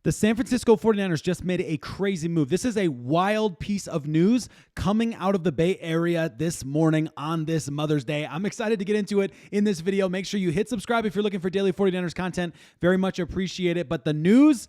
The San Francisco 49ers just made a crazy move. This is a wild piece of news coming out of the Bay Area this morning on this Mother's Day. I'm excited to get into it in this video. Make sure you hit subscribe if you're looking for daily 49ers content. Very much appreciate it. But the news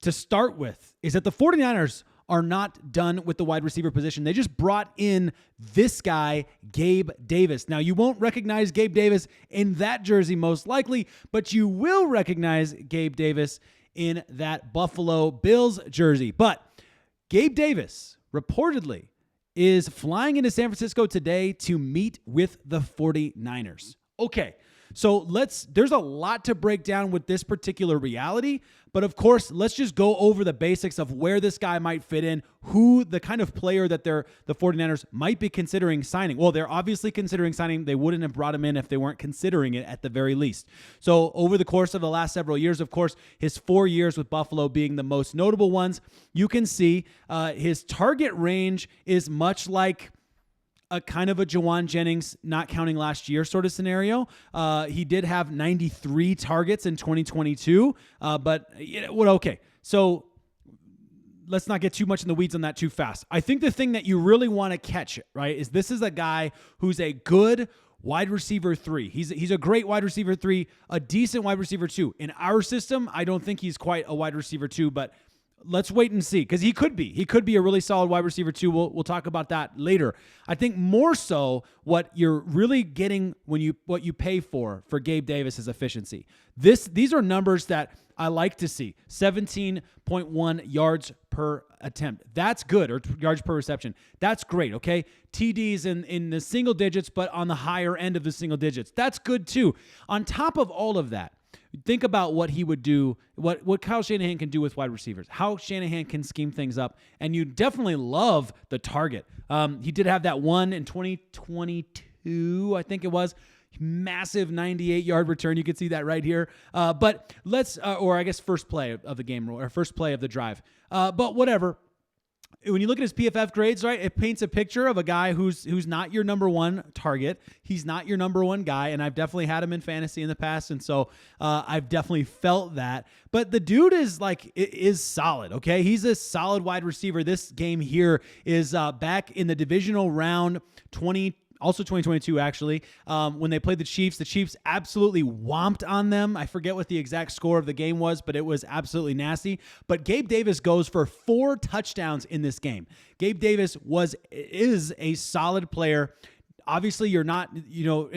to start with is that the 49ers are not done with the wide receiver position. They just brought in this guy, Gabe Davis. Now, you won't recognize Gabe Davis in that jersey most likely, but you will recognize Gabe Davis in that Buffalo Bills jersey. But Gabe Davis reportedly is flying into San Francisco today to meet with the 49ers. Okay, so there's a lot to break down with this particular reality, but of course, let's just go over the basics of where this guy might fit in, who the kind of player that the 49ers might be considering signing. Well, they're obviously considering signing. They wouldn't have brought him in if they weren't considering it at the very least. So over the course of the last several years, of course, his 4 years with Buffalo being the most notable ones, you can see his target range is much like a kind of a Juwan Jennings, not counting last year sort of scenario. He did have 93 targets in 2022, but okay. So let's not get too much in the weeds on that too fast. I think the thing that you really want to catch, right, is this is a guy who's a good wide receiver 3. He's a great wide receiver 3, a decent wide receiver 2. In our system, I don't think he's quite a wide receiver 2, but let's wait and see, because he could be a really solid wide receiver too. We'll talk about that later. I think more so what you're really getting when what you pay for Gabe Davis is efficiency. These are numbers that I like to see. 17.1 yards per attempt. That's good, or yards per reception. That's great, okay? TDs in the single digits, but on the higher end of the single digits. That's good too. On top of all of that, think about what he would do, what Kyle Shanahan can do with wide receivers, how Shanahan can scheme things up, and you definitely love the target. He did have that one in 2022, I think it was, massive 98-yard return. You can see that right here. But let's, or I guess first play of the game, or first play of the drive. But whatever. When you look at his PFF grades, right, it paints a picture of a guy who's not your number one target. He's not your number one guy, and I've definitely had him in fantasy in the past, and so I've definitely felt that. But the dude is solid, okay? He's a solid wide receiver. This game here is back in the divisional round 2022, actually, when they played the Chiefs absolutely whomped on them. I forget what the exact score of the game was, but it was absolutely nasty. But Gabe Davis goes for 4 touchdowns in this game. Gabe Davis is a solid player. Obviously, you're not,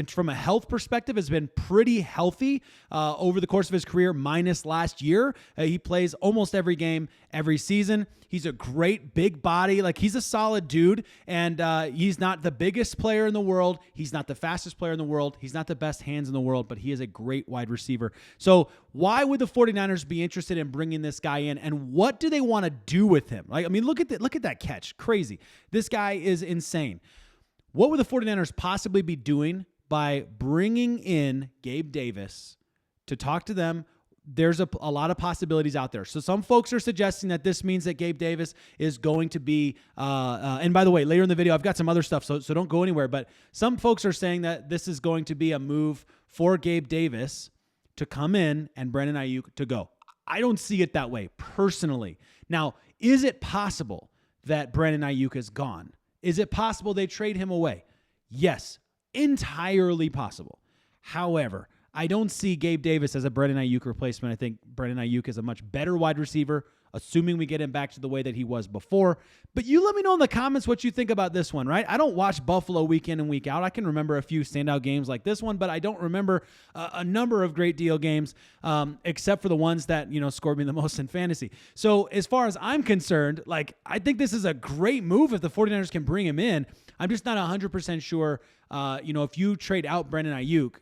from a health perspective, has been pretty healthy over the course of his career, minus last year. He plays almost every game, every season. He's a great big body. He's a solid dude, and he's not the biggest player in the world. He's not the fastest player in the world. He's not the best hands in the world, but he is a great wide receiver. So why would the 49ers be interested in bringing this guy in, and what do they want to do with him? Look at that catch. Crazy. This guy is insane. What would the 49ers possibly be doing by bringing in Gabe Davis to talk to them? There's a lot of possibilities out there. So some folks are suggesting that this means that Gabe Davis is going to be, and by the way, later in the video, I've got some other stuff, so don't go anywhere. But some folks are saying that this is going to be a move for Gabe Davis to come in and Brandon Aiyuk to go. I don't see it that way, personally. Now, is it possible that Brandon Aiyuk is gone? Is it possible they trade him away? Yes, entirely possible. However, I don't see Gabe Davis as a Brandon Aiyuk replacement. I think Brandon Aiyuk is a much better wide receiver, assuming we get him back to the way that he was before. But you let me know in the comments what you think about this one, right? I don't watch Buffalo week in and week out. I can remember a few standout games like this one, but I don't remember a number of great deal games, except for the ones that, scored me the most in fantasy. So as far as I'm concerned, I think this is a great move if the 49ers can bring him in. I'm just not 100% sure, if you trade out Brandon Aiyuk,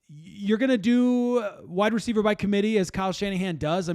you're going to do wide receiver by committee as Kyle Shanahan does.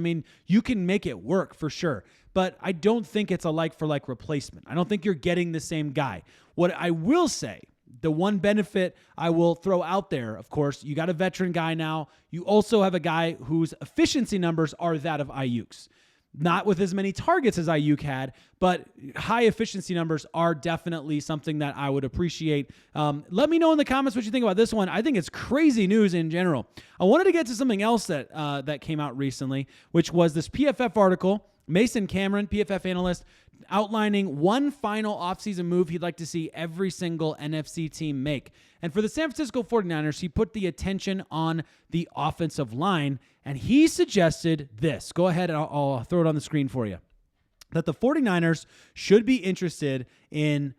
You can make it work for sure, but I don't think it's a like-for-like replacement. I don't think you're getting the same guy. What I will say, the one benefit I will throw out there, of course, you got a veteran guy now. You also have a guy whose efficiency numbers are that of Aiyuk's. Not with as many targets as Aiyuk had, but high efficiency numbers are definitely something that I would appreciate. Let me know in the comments what you think about this one. I think it's crazy news in general. I wanted to get to something else that came out recently, which was this PFF article. Mason Cameron, PFF analyst, outlining one final offseason move he'd like to see every single NFC team make. And for the San Francisco 49ers, he put the attention on the offensive line, and he suggested this. Go ahead, and I'll throw it on the screen for you. That the 49ers should be interested in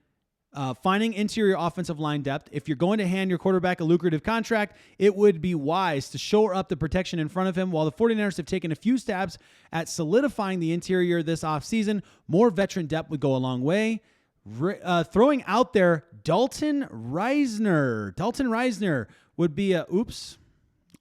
finding interior offensive line depth. If you're going to hand your quarterback a lucrative contract, it would be wise to shore up the protection in front of him. While the 49ers have taken a few stabs at solidifying the interior this offseason, more veteran depth would go a long way. Throwing out there Dalton Risner. Dalton Risner would be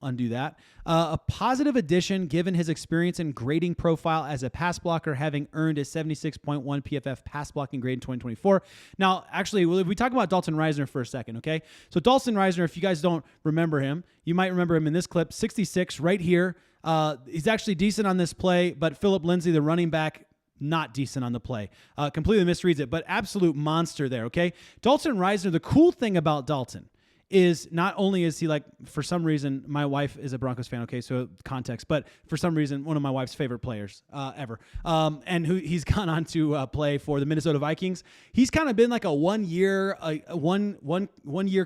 undo that. A positive addition given his experience and grading profile as a pass blocker, having earned a 76.1 PFF pass blocking grade in 2024. Now, actually, we talk about Dalton Risner for a second, okay? So Dalton Risner, if you guys don't remember him, you might remember him in this clip, 66 right here. He's actually decent on this play, but Phillip Lindsay, the running back, not decent on the play. Completely misreads it, but absolute monster there, okay? Dalton Risner, the cool thing about Dalton is not only is he like, for some reason, my wife is a Broncos fan, okay, so context, but for some reason, one of my wife's favorite players ever, and who he's gone on to play for the Minnesota Vikings. He's kind of been like a one year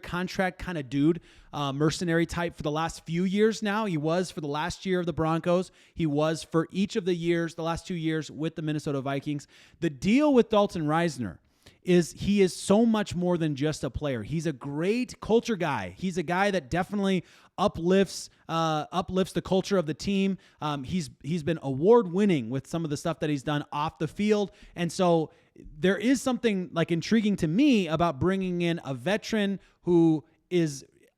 contract kind of dude, mercenary type for the last few years now. He was for the last year of the Broncos. He was for each of the years, the last 2 years with the Minnesota Vikings. The deal with Dalton Risner is he is so much more than just a player. He's a great culture guy. He's a guy that definitely uplifts the culture of the team. He's been award winning with some of the stuff that he's done off the field. And so there is something like intriguing to me about bringing in a veteran who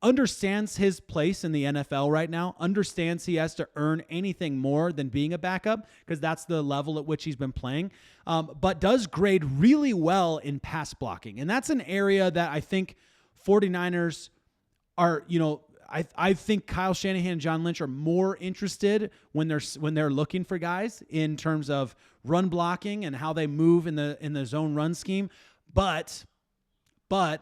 understands his place in the NFL right now, understands he has to earn anything more than being a backup because that's the level at which he's been playing, but does grade really well in pass blocking. And that's an area that I think 49ers are, I think Kyle Shanahan and John Lynch are more interested when they're looking for guys in terms of run blocking and how they move in the zone run scheme. But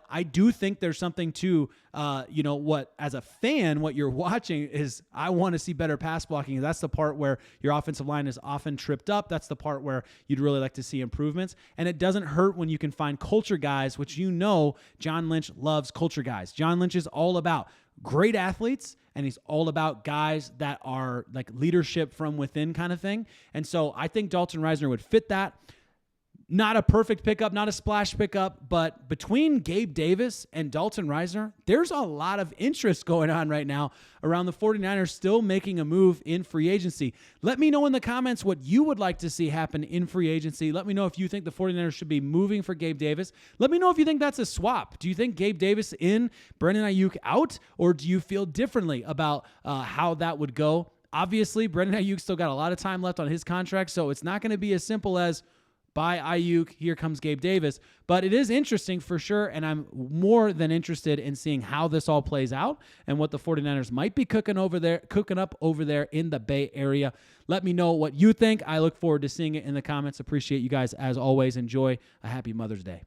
I do think there's something to, what as a fan, what you're watching is I want to see better pass blocking. That's the part where your offensive line is often tripped up. That's the part where you'd really like to see improvements. And it doesn't hurt when you can find culture guys, which John Lynch loves culture guys. John Lynch is all about great athletes, and he's all about guys that are like leadership from within kind of thing. And so I think Dalton Risner would fit that. Not a perfect pickup, not a splash pickup, but between Gabe Davis and Dalton Risner, there's a lot of interest going on right now around the 49ers still making a move in free agency. Let me know in the comments what you would like to see happen in free agency. Let me know if you think the 49ers should be moving for Gabe Davis. Let me know if you think that's a swap. Do you think Gabe Davis in, Brandon Aiyuk out, or do you feel differently about how that would go? Obviously, Brandon Aiyuk still got a lot of time left on his contract, so it's not going to be as simple as by Aiyuk, here comes Gabe Davis. But it is interesting for sure, and I'm more than interested in seeing how this all plays out and what the 49ers might be cooking up over there in the Bay Area. Let me know what you think. I look forward to seeing it in the comments. Appreciate you guys as always. Enjoy a happy Mother's Day.